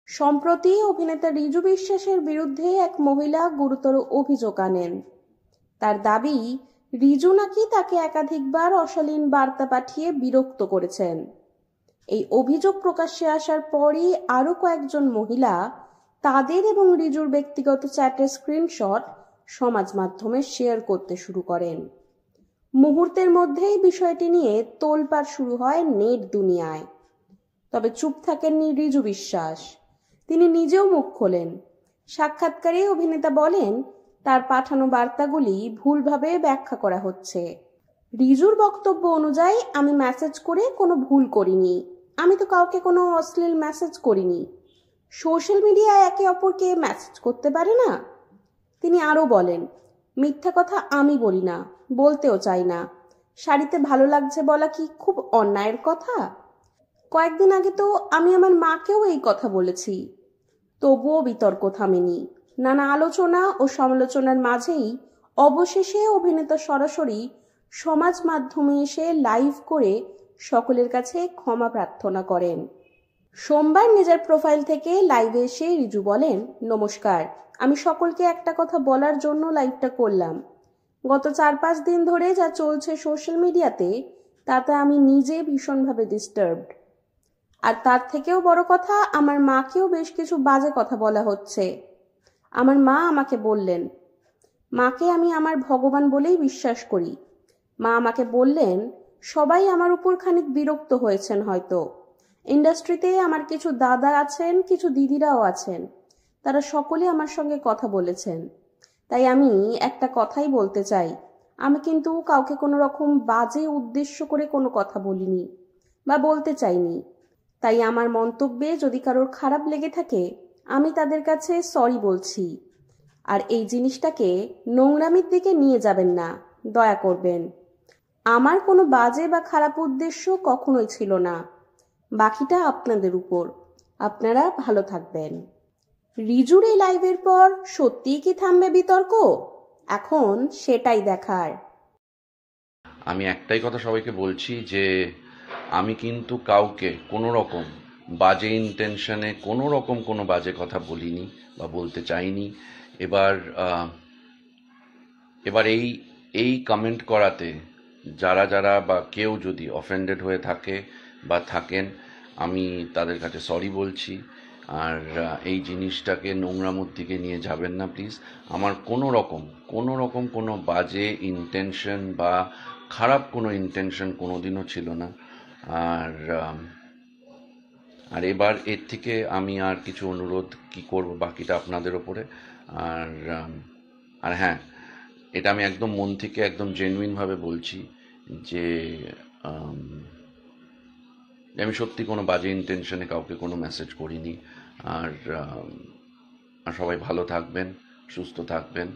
সম্প্রতি অভিনেতা রিজু বিশ্বাসের বিরুদ্ধে এক মহিলা গুরুতর অভিযোগ আনেন। তার দাবি, রিজু নাকি তাকে একাধিকবার অশালীন বার্তা পাঠিয়ে বিরক্ত করেছেন। এই অভিযোগ প্রকাশ্যে আসার পরই আরও কয়েকজন মহিলা তাদের এবং রিজুর ব্যক্তিগত চ্যাটের স্ক্রিনশট সমাজ মাধ্যমে শেয়ার করতে শুরু করেন। মুহূর্তের মধ্যেই বিষয়টি নিয়ে তোলপাড় শুরু হয় নেট দুনিয়ায়। তবে চুপ থাকেননি রিজু বিশ্বাস। তিনি নিজেও মুখ খোলেন। সাক্ষাৎকারে অভিনেতা বলেন, তার পাঠানো বার্তাগুলি ভুলভাবে ব্যাখ্যা করা হচ্ছে। রিজুর বক্তব্য অনুযায়ী, আমি মেসেজ করে কোনো ভুল করিনি। আমি তো কাউকে কোনো অশ্লীল মেসেজ করিনি। সোশ্যাল মিডিয়ায় একে অপরকে মেসেজ করতে পারে না। তিনি আরও বলেন, মিথ্যা কথা আমি বলি না, বলতেও চাই না। শাড়িতে ভালো লাগছে বলা কি খুব অন্যায়ের কথা? কয়েকদিন আগে তো আমি আমার মাকেও এই কথা বলেছি। তবুও বিতর্ক থামেনি। নানা আলোচনা ও সমালোচনার মাঝেই অবশেষে অভিনেতা সরাসরি সমাজ মাধ্যমে এসে লাইভ করে সকলের কাছে ক্ষমা প্রার্থনা করেন। সোমবার নিজের প্রোফাইল থেকে লাইভে এসে রিজু বলেন, নমস্কার, আমি সকলকে একটা কথা বলার জন্য লাইভটা করলাম। গত 4-5 দিন ধরে যা চলছে সোশ্যাল মিডিয়াতে, তাতে আমি নিজে ভীষণভাবে ডিস্টার্বড। আর তার থেকেও বড় কথা, আমার মাকেও বেশ কিছু বাজে কথা বলা হচ্ছে। আমার মা আমাকে বললেন, মাকে আমি আমার ভগবান বলেই বিশ্বাস করি। মা আমাকে বললেন, সবাই আমার উপর খানিক বিরক্ত হয়েছেন হয়তো। ইন্ডাস্ট্রিতে আমার কিছু দাদা আছেন, কিছু দিদিরাও আছেন। তারা সকলে আমার সঙ্গে কথা বলেছেন। তাই আমি একটা কথাই বলতে চাই, আমি কিন্তু কাউকে কোনো রকম বাজে উদ্দেশ্য করে কোনো কথা বলিনি বা বলতে চাইনি। তাই আমার মন্তব্যে যদি কারোর খারাপ লেগে থাকে, আমি তাদের কাছে সরি বলছি। আর এই জিনিসটাকে নোংরামির দিকে নিয়ে যাবেন না, দয়া করবেন। আমার কোনো বাজে বা খারাপ উদ্দেশ্য কখনোই ছিল না। বাকিটা আপনাদের উপর। আপনারা ভালো থাকবেন। রিজুর এই লাইভের পর সত্যিই কি থামবে বিতর্ক? এখন সেটাই দেখার। আমি একটাই কথা সবাইকে বলছি যে আমি কিন্তু কাউকে কোনো রকম বাজে ইন্টেনশনে কোনো রকম কোনো বাজে কথা বলিনি বা বলতে চাইনি। এবার এবার এই এই কমেন্ট করাতে যারা যারা বা কেউ যদি অফেন্ডেড হয়ে থাকে বা থাকেন, আমি তাদের কাছে সরি বলছি। আর এই জিনিসটাকে নোংরামোর দিকে নিয়ে যাবেন না প্লিজ। আমার কোনো রকম কোনো বাজে ইন্টেনশন বা খারাপ কোনো ইন্টেনশন কোনো দিনও ছিল না। আর আর এবার এর থেকে আমি আর কিছু অনুরোধ কি করব, বাকিটা আপনাদের ওপরে। আর আর হ্যাঁ, এটা আমি একদম মন থেকে একদম জেনুইনভাবে বলছি যে আমি সত্যি কোনো বাজে ইন্টেনশনে কাউকে কোনো মেসেজ করিনি। আর আর সবাই ভালো থাকবেন, সুস্থ থাকবেন।